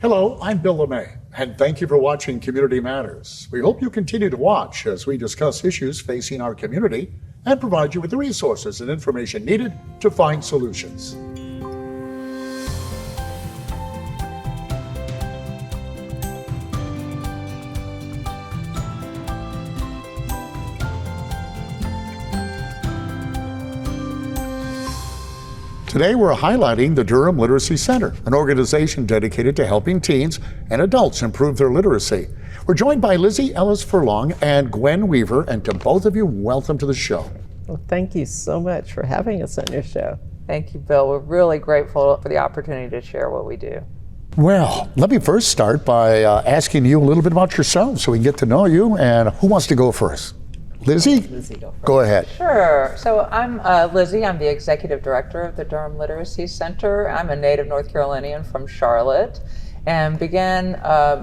Hello, I'm Bill LuMaye, and thank you for watching Community Matters. We hope you continue to watch as we discuss issues facing our community and provide you with the resources and information needed to find solutions. Today, we're highlighting the Durham Literacy Center, an organization dedicated to helping teens and adults improve their literacy. We're joined by Lizzie, Ellis-Furlong, and Gwenn Weaver, and to both of you, welcome to the show. Well, thank you so much for having us on your show. Thank you, Bill. We're really grateful for the opportunity to share what we do. Well, let me first start by asking you a little bit about yourself so we can get to know you. And who wants to go first? Lizzie? Lizzie, go first. Go ahead. Sure. So I'm Lizzie. I'm the Executive Director of the Durham Literacy Center. I'm a native North Carolinian from Charlotte and began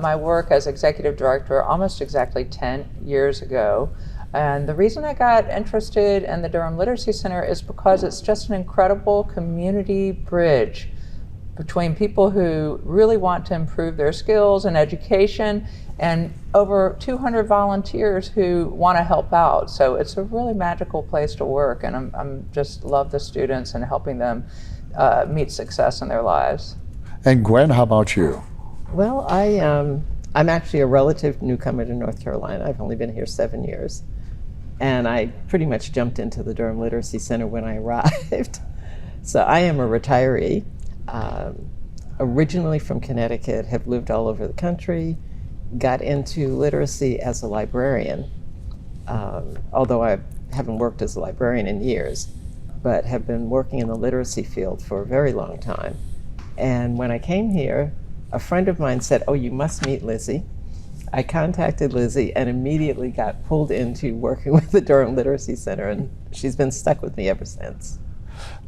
my work as Executive Director almost exactly 10 years ago. And the reason I got interested in the Durham Literacy Center is because it's just an incredible community bridge between people who really want to improve their skills and education and over 200 volunteers who want to help out. So it's a really magical place to work, and I'm just love the students and helping them meet success in their lives. And Gwenn, how about you? Well, I'm actually a relative newcomer to North Carolina. I've only been here 7 years. And I pretty much jumped into the Durham Literacy Center when I arrived. So I am a retiree, originally from Connecticut, have lived all over the country, got into literacy as a librarian, although I haven't worked as a librarian in years, but have been working in the literacy field for a very long time. And when I came here, a friend of mine said, "Oh, you must meet Lizzie." I contacted Lizzie and immediately got pulled into working with the Durham Literacy Center, and she's been stuck with me ever since.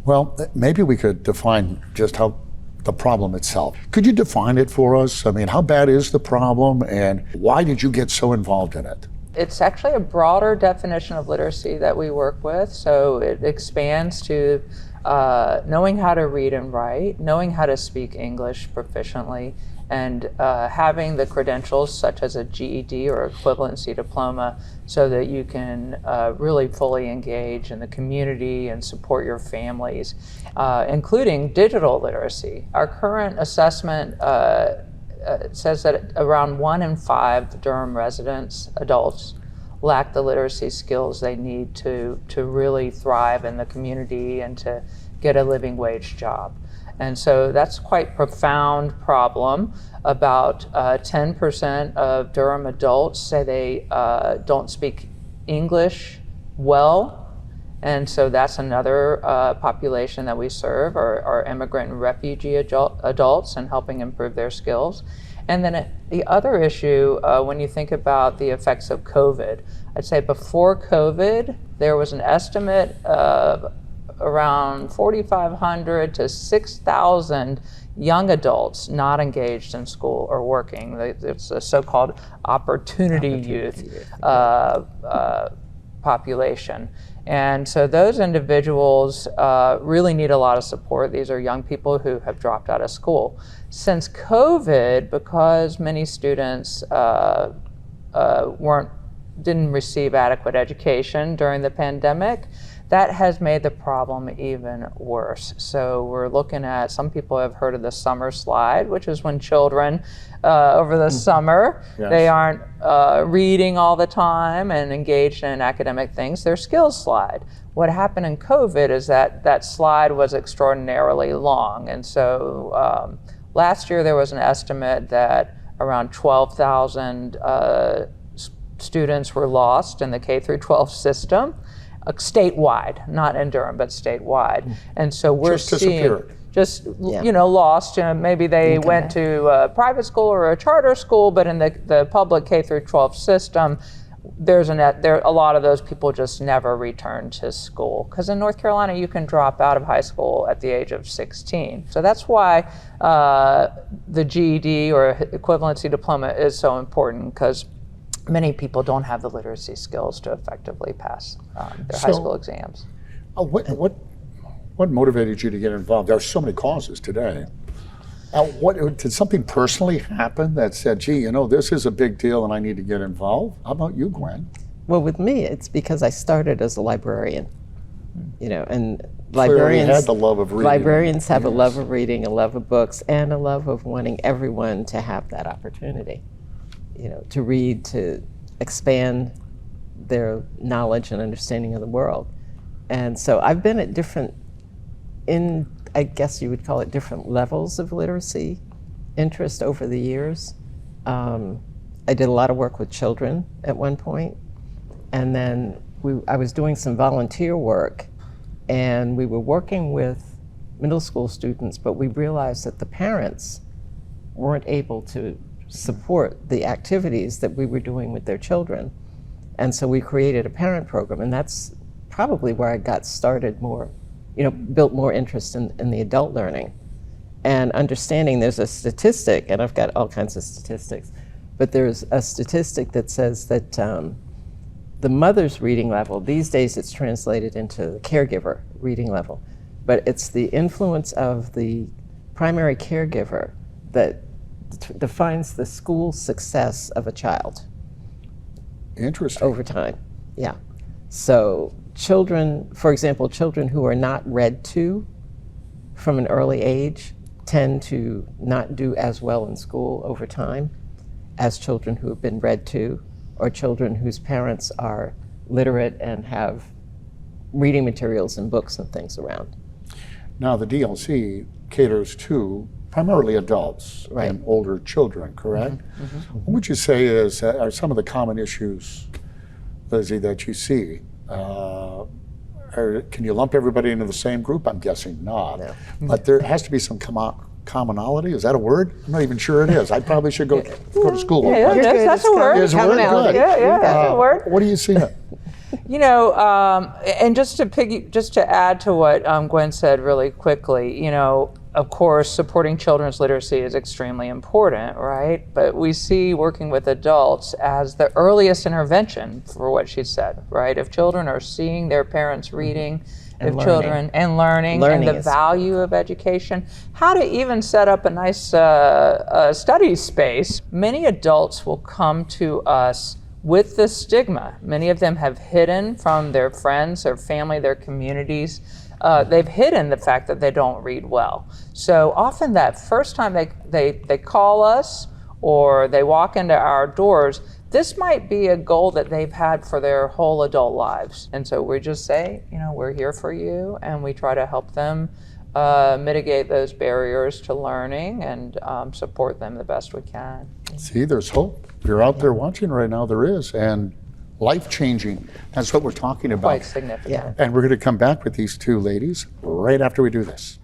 Well, maybe we could define just how the problem itself. Could you define it for us? I mean, how bad is the problem, and why did you get so involved in it? It's actually a broader definition of literacy that we work with. So it expands to knowing how to read and write, knowing how to speak English proficiently, and having the credentials such as a GED or equivalency diploma so that you can really fully engage in the community and support your families, including digital literacy. Our current assessment says that around 1 in 5 Durham residents, adults, lack the literacy skills they need to really thrive in the community and to get a living wage job. And so that's quite profound problem. About 10% of Durham adults say they don't speak English well. And so that's another population that we serve, are immigrant and refugee adults, and helping improve their skills. And then the other issue, when you think about the effects of COVID, I'd say before COVID, there was an estimate of around 4,500 to 6,000 young adults not engaged in school or working. It's a so-called opportunity youth population. And so those individuals really need a lot of support. These are young people who have dropped out of school. Since COVID, because many students didn't receive adequate education during the pandemic, that has made the problem even worse. So we're looking at, some people have heard of the summer slide, which is when children over the summer, yes, they aren't reading all the time and engaged in academic things, their skills slide. What happened in COVID is that that slide was extraordinarily long. And so last year there was an estimate that around 12,000 students were lost in the K through 12 system. Statewide, not in Durham, but statewide. And so we're seeing lost. Maybe they went to a private school or a charter school, but in the public K through 12 system, a lot of those people just never returned to school. Because in North Carolina, you can drop out of high school at the age of 16. So that's why the GED or equivalency diploma is so important, because many people don't have the literacy skills to effectively pass their high school exams. What motivated you to get involved? There are so many causes today. What did something personally happen that said, gee, you know, this is a big deal and I need to get involved? How about you, Gwenn? Well, with me, it's because I started as a librarian, you know, and Clearly librarians had the love of reading. Librarians have a Yes. love of reading, a love of books, and a love of wanting everyone to have that opportunity, you know, to read, to expand their knowledge and understanding of the world. And so I've been at I guess you would call it different levels of literacy interest over the years. I did a lot of work with children at one point, and then I was doing some volunteer work, and we were working with middle school students, but we realized that the parents weren't able to support the activities that we were doing with their children. And so we created a parent program, and that's probably where I got started more, you know, built more interest in the adult learning. And understanding there's a statistic, and I've got all kinds of statistics, but there's a statistic that says that the mother's reading level, these days it's translated into the caregiver reading level, but it's the influence of the primary caregiver that defines the school success of a child. Interesting. Over time, yeah. So children, for example, children who are not read to from an early age tend to not do as well in school over time as children who have been read to, or children whose parents are literate and have reading materials and books and things around. Now, the DLC caters to primarily adults Right. and older children, correct? What would you say are some of the common issues, Lizzie, that you see? Can you lump everybody into the same group? I'm guessing not. No. But there has to be some commonality. Is that a word? I'm not even sure it is. I probably should go to school. Yeah, You're good. that's It's a word. Is a word commonality. good? Yeah, that's a word. What do you see? You know, and just to add to what Gwenn said really quickly, you know, of course, supporting children's literacy is extremely important, right? But we see working with adults as the earliest intervention for what she said, right? If children are seeing their parents reading, And if learning. children and learning Learning and the is- value of education, how to even set up a nice study space. Many adults will come to us with the stigma. Many of them have hidden from their friends, their family, their communities. They've hidden the fact that they don't read well. So often that first time they call us or they walk into our doors, this might be a goal that they've had for their whole adult lives. And so we just say, you know, we're here for you, and we try to help them mitigate those barriers to learning and support them the best we can. See, there's hope. If you're out there watching right now, there is. And life-changing. That's what we're talking about. Quite significant. Yeah. And we're going to come back with these two ladies right after we do this.